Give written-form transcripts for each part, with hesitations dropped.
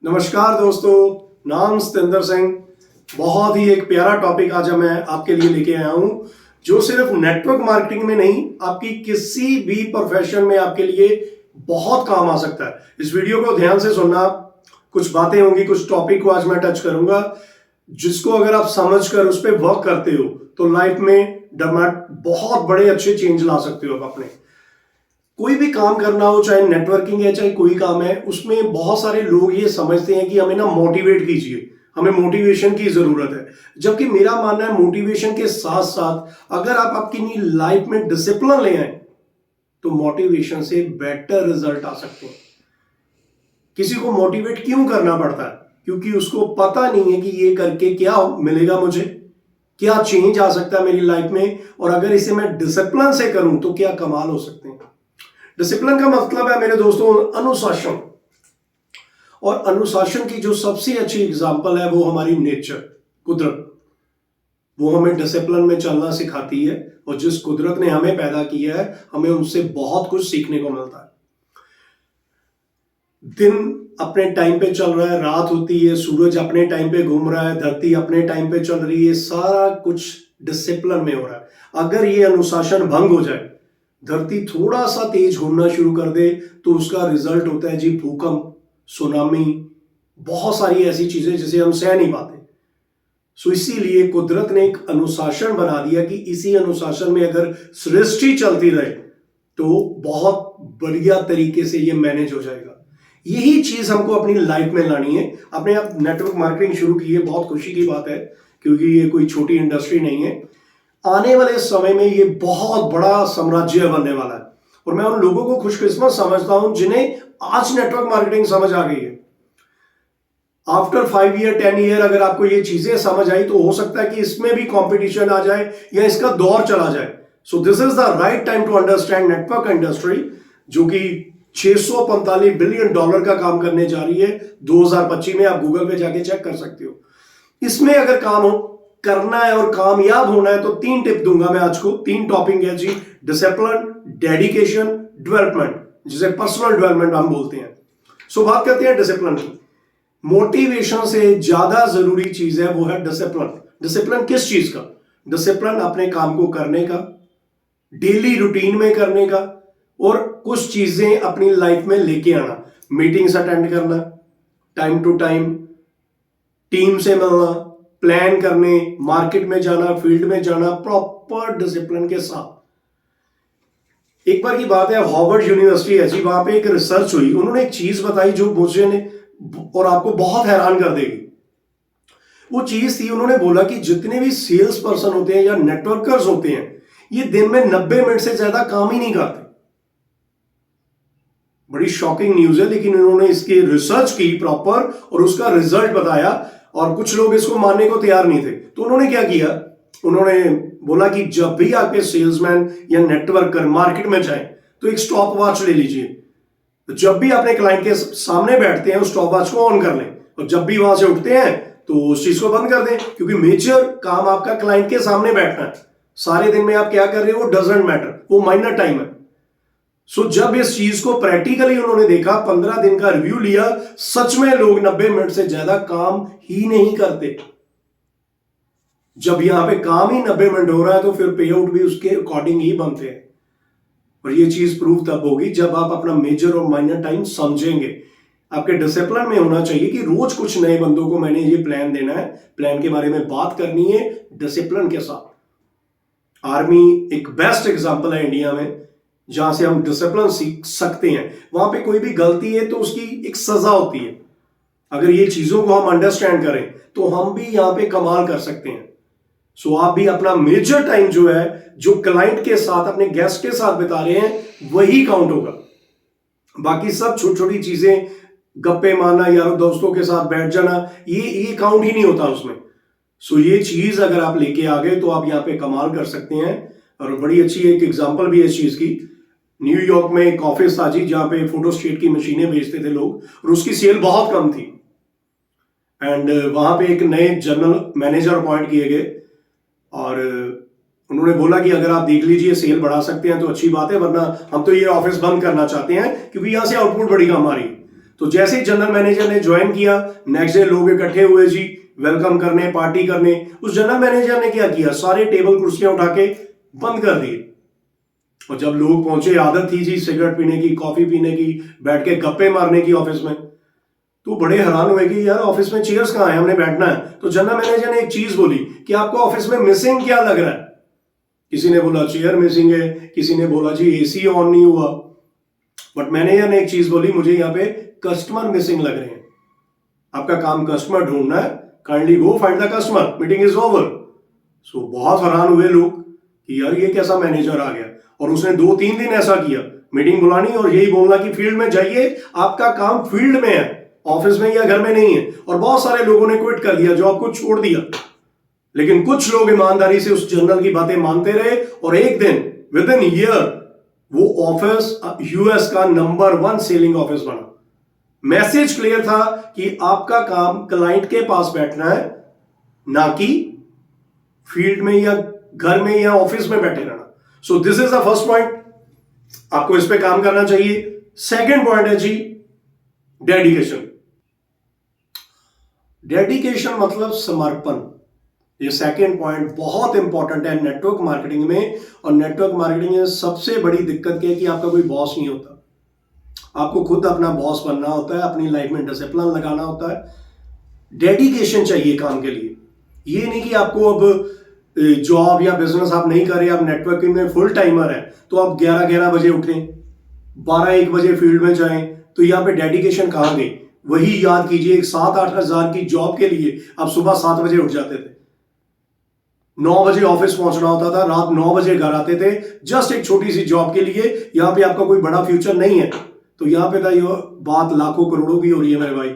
नमस्कार दोस्तों, नाम सतेंद्र सिंह। बहुत ही एक प्यारा टॉपिक आज मैं आपके लिए लेके आया हूं जो सिर्फ नेटवर्क मार्केटिंग में नहीं, आपकी किसी भी प्रोफेशन में आपके लिए बहुत काम आ सकता है। इस वीडियो को ध्यान से सुनना, कुछ बातें होंगी, कुछ टॉपिक को आज मैं टच करूंगा जिसको अगर आप समझकर उस पर वर्क करते हो तो लाइफ में बहुत बड़े अच्छे चेंज ला सकते हो आप अपने। कोई भी काम करना हो, चाहे नेटवर्किंग है चाहे कोई काम है, उसमें बहुत सारे लोग ये समझते हैं कि हमें ना मोटिवेट कीजिए, हमें मोटिवेशन की जरूरत है। जबकि मेरा मानना है मोटिवेशन के साथ साथ अगर आप आपकी लाइफ में डिसिप्लिन ले आए तो मोटिवेशन से बेटर रिजल्ट आ सकते हैं। किसी को मोटिवेट क्यों करना पड़ता है? क्योंकि उसको पता नहीं है कि ये करके क्या मिलेगा, मुझे क्या चेंज आ सकता है मेरी लाइफ में, और अगर इसे मैं डिसिप्लिन से करूं तो क्या कमाल हो सकते हैं। डिसिप्लिन का मतलब है मेरे दोस्तों अनुशासन, और अनुशासन की जो सबसे अच्छी एग्जांपल है वो हमारी नेचर, कुदरत। वो हमें डिसिप्लिन में चलना सिखाती है, और जिस कुदरत ने हमें पैदा किया है हमें उनसे बहुत कुछ सीखने को मिलता है। दिन अपने टाइम पे चल रहा है, रात होती है, सूरज अपने टाइम पे घूम रहा है, धरती अपने टाइम पे चल रही है, सारा कुछ डिसिप्लिन में हो रहा है। अगर ये अनुशासन भंग हो जाए, धरती थोड़ा सा तेज घूमना शुरू कर दे, तो उसका रिजल्ट होता है जी भूकंप, सुनामी, बहुत सारी ऐसी चीजें जिसे हम सह नहीं पाते। सो इसीलिए कुदरत ने एक अनुशासन बना दिया कि इसी अनुशासन में अगर सृष्टि चलती रहे तो बहुत बढ़िया तरीके से ये मैनेज हो जाएगा। यही चीज हमको अपनी लाइफ में लानी है। अपने आप नेटवर्क मार्केटिंग शुरू की है, बहुत खुशी की बात है, क्योंकि ये कोई छोटी इंडस्ट्री नहीं है। आने वाले समय में ये बहुत बड़ा साम्राज्य बनने वाला है, और मैं उन लोगों को खुशकिस्मत समझता हूं जिन्हें आज नेटवर्क मार्केटिंग समझ आ गई है। आफ्टर 5 ईयर 10 ईयर अगर आपको ये चीजें समझ आई तो हो सकता है कि इसमें भी कंपटीशन आ जाए या इसका दौर चला जाए। So this is the right time to understand network industry, जो कि $645 बिलियन का काम करने जा रही है 2025 में। आप गूगल पे जाके चेक कर सकते हो। इसमें अगर काम हो करना है और कामयाब होना है तो 3 टिप दूंगा मैं आज को। 3 टॉपिक है जी, डिसिप्लिन, डेडिकेशन, डेवलपमेंट, जिसे पर्सनल डेवलपमेंट हम बोलते हैं। सो बात करते हैं डिसिप्लिन की। मोटिवेशन से ज्यादा जरूरी चीज है वो है डिसिप्लिन। डिसिप्लिन किस चीज का? डिसिप्लिन अपने काम को करने का, डेली रूटीन में करने का, और कुछ चीजें अपनी लाइफ में लेके आना। मीटिंग्स अटेंड करना, टाइम टू टाइम, टीम से मिलना, प्लान करने, मार्केट में जाना, फील्ड में जाना, प्रॉपर डिसिप्लिन के साथ। एक बार की बात है, हार्वर्ड यूनिवर्सिटी है जी, वहां पे एक रिसर्च हुई। उन्होंने एक चीज बताई जो मुझे ने और आपको बहुत हैरान कर देगी। वो चीज थी, उन्होंने बोला कि जितने भी सेल्स पर्सन होते हैं या नेटवर्कर्स होते हैं, ये दिन में 90 मिनट से ज्यादा काम ही नहीं करते। बड़ी शॉकिंग न्यूज है, लेकिन उन्होंने इसकी रिसर्च की प्रॉपर और उसका रिजल्ट बताया, और कुछ लोग इसको मानने को तैयार नहीं थे। तो उन्होंने क्या किया, उन्होंने बोला कि जब भी आपके सेल्समैन या नेटवर्कर मार्केट में जाए तो एक स्टॉप वॉच ले लीजिए। तो जब भी अपने क्लाइंट के सामने बैठते हैं उस स्टॉप वॉच को ऑन कर लें, और जब भी वहां से उठते हैं तो उस चीज को बंद कर दें, क्योंकि मेजर काम आपका क्लाइंट के सामने बैठना है। सारे दिन में आप क्या कर रहे हो वो डजंट मैटर, वो माइनर टाइम है। सो जब इस चीज को प्रैक्टिकली उन्होंने देखा, 15 दिन का रिव्यू लिया, सच में लोग 90 मिनट से ज्यादा काम ही नहीं करते। जब यहां पे काम ही 90 मिनट हो रहा है तो फिर पे आउट भी उसके अकॉर्डिंग ही बनते हैं। और ये चीज प्रूव तब होगी जब आप अपना मेजर और माइनर टाइम समझेंगे। आपके डिसिप्लिन में होना चाहिए कि रोज कुछ नए बंदों को मैंने ये प्लान देना है, प्लान के बारे में बात करनी है डिसिप्लिन के साथ। आर्मी एक बेस्ट एग्जांपल है इंडिया में, जहां से हम डिसिप्लिन सीख सकते हैं। वहां पे कोई भी गलती है तो उसकी एक सजा होती है। अगर ये चीजों को हम अंडरस्टैंड करें तो हम भी यहां पे कमाल कर सकते हैं। सो आप भी अपना मेजर टाइम जो है, जो क्लाइंट के साथ, अपने गेस्ट के साथ बिता रहे हैं, वही काउंट होगा। बाकी सब छोटी छोटी चीजें, गप्पे मारना, यारों दोस्तों के साथ बैठ जाना, ये काउंट ही नहीं होता उसमें। सो ये चीज अगर आप लेके आ गए तो आप यहां पे कमाल कर सकते हैं। और बड़ी अच्छी एक एग्जांपल भी है इस चीज की। न्यूयॉर्क में एक ऑफिस था जी, जहां पे फोटोस्टेट की मशीनें बेचते थे लोग, और उसकी सेल बहुत कम थी। एंड वहां पे एक नए जनरल मैनेजर अपॉइंट किए गए, और उन्होंने बोला कि अगर आप देख लीजिए सेल बढ़ा सकते हैं तो अच्छी बात है, वरना हम तो ये ऑफिस बंद करना चाहते हैं क्योंकि यहां से आउटपुट बड़ी कम आ रही है। तो जैसे ही जनरल मैनेजर ने ज्वाइन किया, नेक्स्ट डे लोग इकट्ठे हुए जी वेलकम करने, पार्टी करने। उस जनरल मैनेजर ने क्या किया, सारे टेबल कुर्सियां उठा के बंद कर दिए। और जब लोग पहुंचे, आदत थी जी सिगरेट पीने की, कॉफी पीने की, बैठ के गप्पे मारने की ऑफिस में, तो बड़े हैरान हुए कि यार ऑफिस में चेयर्स कहां है, हमने बैठना है। तो जनरल मैनेजर ने एक चीज बोली कि आपको ऑफिस में मिसिंग क्या लग रहा है। किसी ने बोला चेयर मिसिंग है, किसी ने बोला जी एसी ऑन नहीं हुआ, बट मैनेजर ने एक चीज बोली, मुझे यहाँ पे कस्टमर मिसिंग लग रहे हैं। आपका काम कस्टमर ढूंढना है, kindly go find the customer, meeting is over. So बहुत हैरान हुए लोग कि यार ये कैसा मैनेजर आ गया। और उसने 2-3 दिन ऐसा किया, मीटिंग बुलानी और यही बोलना कि फील्ड में जाइए, आपका काम फील्ड में है, ऑफिस में या घर में नहीं है। और बहुत सारे लोगों ने क्विट कर दिया, जॉब को छोड़ दिया। लेकिन कुछ लोग ईमानदारी से उस जनरल की बातें मानते रहे और एक दिन विद इन ईयर वो ऑफिस यूएस का नंबर 1 सेलिंग ऑफिस बना। मैसेज क्लियर था कि आपका काम क्लाइंट के पास बैठना है, ना कि फील्ड में या घर में या ऑफिस में बैठे रहना। सो this is the first point, आपको इस पे काम करना चाहिए। सेकंड पॉइंट है जी डेडिकेशन। डेडिकेशन मतलब समर्पण। ये सेकंड पॉइंट बहुत इंपॉर्टेंट है नेटवर्क मार्केटिंग में। और नेटवर्क मार्केटिंग में सबसे बड़ी दिक्कत क्या है कि आपका कोई बॉस नहीं होता, आपको खुद अपना बॉस बनना होता है, अपनी लाइफ में डिसिप्लिन लगाना होता है। डेडिकेशन चाहिए काम के लिए। ये नहीं कि आपको अब जॉब या बिजनेस आप नहीं कर रहे, आप नेटवर्किंग में फुल टाइमर है तो आप 11-11 बजे उठें, 12-1 बजे फील्ड में जाएं, तो यहाँ पे डेडिकेशन कहाँ गई। वही याद कीजिए, एक 7-8 हजार की जॉब के लिए आप सुबह 7 बजे उठ जाते थे, 9 बजे ऑफिस पहुंचना होता था, रात 9 बजे घर आते थे, जस्ट एक छोटी सी जॉब के लिए। यहाँ पे आपका कोई बड़ा फ्यूचर नहीं है। तो यहाँ पे था, ये बात लाखों करोड़ों की हो रही है मेरे भाई,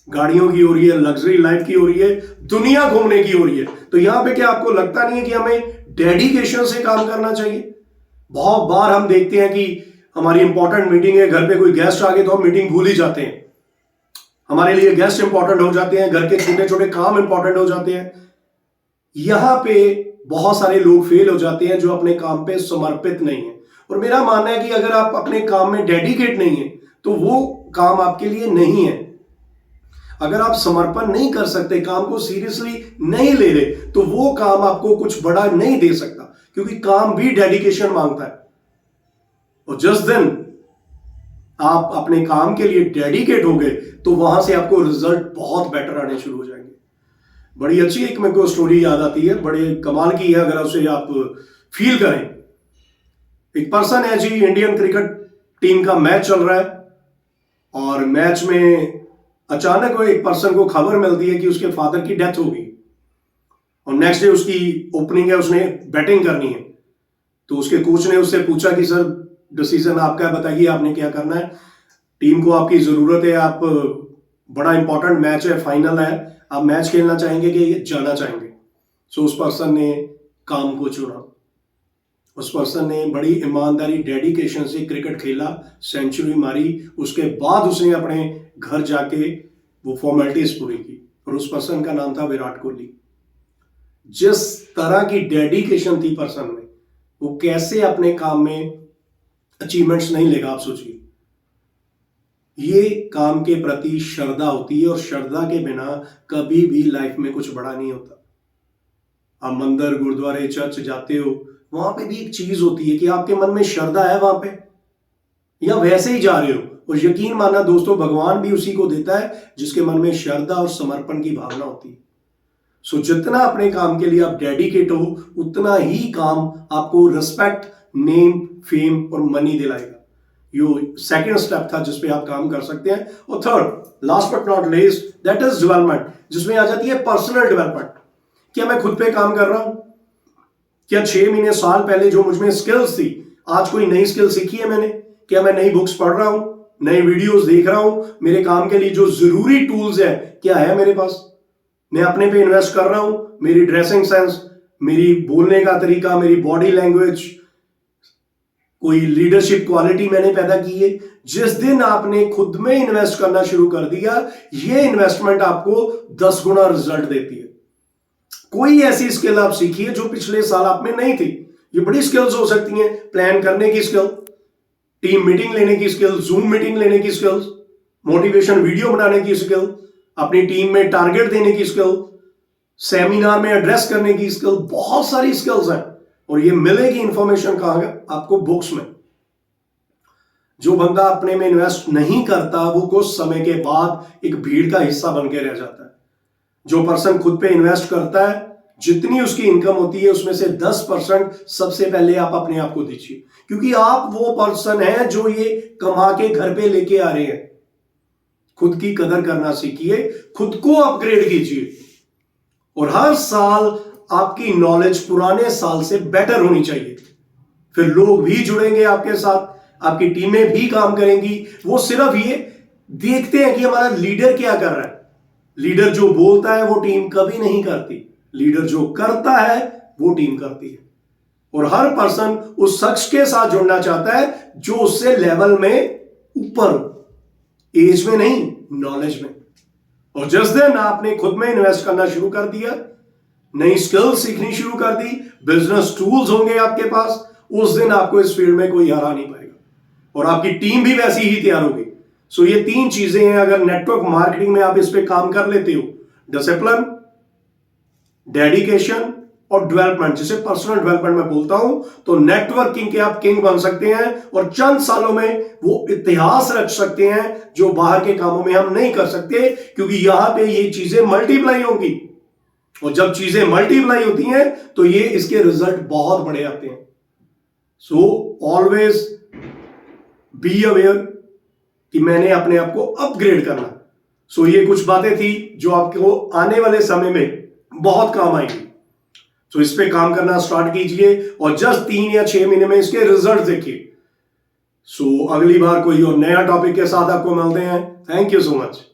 गाड़ियों की हो रही है, लग्जरी लाइफ की हो रही है, दुनिया घूमने की हो रही है। तो यहाँ पे क्या आपको लगता नहीं है कि हमें डेडिकेशन से काम करना चाहिए। बहुत बार हम देखते हैं कि हमारी इंपॉर्टेंट मीटिंग है, घर पे कोई गेस्ट आ गए तो हम मीटिंग भूल ही जाते हैं। हमारे लिए गेस्ट इंपॉर्टेंट हो जाते हैं, घर के छोटे छोटे काम इंपॉर्टेंट हो जाते हैं। यहां पे बहुत सारे लोग फेल हो जाते हैं जो अपने काम पे समर्पित नहीं है। और मेरा मानना है कि अगर आप अपने काम में डेडिकेट नहीं है तो वो काम आपके लिए नहीं है। अगर आप समर्पण नहीं कर सकते, काम को सीरियसली नहीं ले रहे, तो वो काम आपको कुछ बड़ा नहीं दे सकता, क्योंकि काम भी डेडिकेशन मांगता है। और जिस दिन आप अपने काम के लिए डेडिकेट हो गए तो वहां से आपको रिजल्ट बहुत बेटर आने शुरू हो जाएंगे। बड़ी अच्छी एक मेरे को स्टोरी याद आती है, बड़े कमाल की है, अगर उसे आप फील करें। एक पर्सन है जी, इंडियन क्रिकेट टीम का मैच चल रहा है और मैच में अचानक वो एक पर्सन को खबर मिलती है कि उसके फादर की डेथ हो गई और नेक्स्ट डे उसकी ओपनिंग है, उसने बैटिंग करनी है। तो उसके कोच ने उससे पूछा कि सर डिसीजन आपका है, बताइए आपने क्या करना है, टीम को आपकी जरूरत है, आप बड़ा इंपॉर्टेंट मैच है, फाइनल है, आप मैच खेलना चाहेंगे कि जाना चाहेंगे। सो उस पर्सन ने काम को चुना। उस पर्सन ने बड़ी ईमानदारी डेडिकेशन से क्रिकेट खेला, सेंचुरी मारी। उसके बाद उसने अपने घर जाके वो फॉर्मेलिटीज पूरी की और उस पर्सन का नाम था विराट कोहली। जिस तरह की डेडिकेशन थी पर्सन में, वो कैसे अपने काम में अचीवमेंट्स नहीं लेगा, आप सोचिए। ये काम के प्रति श्रद्धा होती है और श्रद्धा के बिना कभी भी लाइफ में कुछ बड़ा नहीं होता। आप मंदिर, गुरुद्वारे, चर्च जाते हो, वहां पे भी एक चीज होती है कि आपके मन में श्रद्धा है वहां पे, या वैसे ही जा रहे हो। और यकीन मानना दोस्तों, भगवान भी उसी को देता है जिसके मन में श्रद्धा और समर्पण की भावना होती है। सो जितना अपने काम के लिए आप डेडिकेट हो, उतना ही काम आपको रिस्पेक्ट, नेम, फेम और मनी दिलाएगा। ये सेकंड स्टेप था जिसपे आप काम कर सकते हैं। और third, last but not least, that is development, जिसमें आ जाती है पर्सनल डेवलपमेंट। क्या मैं खुद पे काम कर रहा हूं? क्या 6 महीने, साल पहले जो मुझमें स्किल्स थी, आज कोई नई स्किल सीखी है मैंने? क्या मैं नई बुक्स पढ़ रहा हूं, नई वीडियोस देख रहा हूं? मेरे काम के लिए जो जरूरी टूल्स है क्या है मेरे पास? मैं अपने पे इन्वेस्ट कर रहा हूं? मेरी ड्रेसिंग सेंस, मेरी बोलने का तरीका, मेरी बॉडी लैंग्वेज, कोई लीडरशिप क्वालिटी मैंने पैदा की है? जिस दिन आपने खुद में इन्वेस्ट करना शुरू कर दिया, ये इन्वेस्टमेंट आपको 10 गुना रिजल्ट देती है। कोई ऐसी स्किल आप सीखिए जो पिछले साल आप में नहीं थी। ये बड़ी स्किल्स हो सकती हैं, प्लान करने की स्किल, टीम मीटिंग लेने की स्किल, जूम मीटिंग लेने की स्किल्स, मोटिवेशन वीडियो बनाने की स्किल, अपनी टीम में टारगेट देने की स्किल, सेमिनार में एड्रेस करने की स्किल, बहुत सारी स्किल्स हैं। और ये मिलेगी इंफॉर्मेशन कहां आपको? बुक्स में। जो बंदा अपने में इन्वेस्ट नहीं करता वो कुछ समय के बाद एक भीड़ का हिस्सा बन के रह जाता है। जो पर्सन खुद पे इन्वेस्ट करता है, जितनी उसकी इनकम होती है उसमें से 10% सबसे पहले आप अपने आप को दीजिए, क्योंकि आप वो पर्सन है जो ये कमा के घर पे लेके आ रहे हैं। खुद की कदर करना सीखिए, खुद को अपग्रेड कीजिए, और हर साल आपकी नॉलेज पुराने साल से बेटर होनी चाहिए। फिर लोग भी जुड़ेंगे आपके साथ, आपकी टीमें भी काम करेंगी। वो सिर्फ ये देखते हैं कि हमारा लीडर क्या कर रहा है। लीडर जो बोलता है वो टीम कभी नहीं करती, लीडर जो करता है वो टीम करती है। और हर पर्सन उस शख्स के साथ जुड़ना चाहता है जो उससे लेवल में ऊपर हो, एज में नहीं, नॉलेज में। और जिस दिन आपने खुद में इन्वेस्ट करना शुरू कर दिया, नई स्किल्स सीखनी शुरू कर दी, बिजनेस टूल्स होंगे आपके पास, उस दिन आपको इस फील्ड में कोई हरा नहीं पाएगा, और आपकी टीम भी वैसी ही तैयार होगी। सो ये 3 चीजें हैं, अगर नेटवर्क मार्केटिंग में आप इस पे काम कर लेते हो, डिसिप्लिन, डेडिकेशन और डेवलपमेंट, जिसे पर्सनल डेवलपमेंट में बोलता हूं, तो नेटवर्किंग के आप किंग बन सकते हैं, और चंद सालों में वो इतिहास रच सकते हैं जो बाहर के कामों में हम नहीं कर सकते, क्योंकि यहां पे ये चीजें मल्टीप्लाई होंगी। और जब चीजें मल्टीप्लाई होती हैं तो ये इसके रिजल्ट बहुत बड़े आते हैं। सो ऑलवेज बी अवेयर कि मैंने अपने आप को अपग्रेड करना। सो ये कुछ बातें थी जो आपको आने वाले समय में बहुत काम आएगी। सो इस पे काम करना स्टार्ट कीजिए, और जस्ट 3 या 6 महीने में इसके रिजल्ट देखिए। सो अगली बार कोई और नया टॉपिक के साथ आपको मिलते हैं। Thank you so much.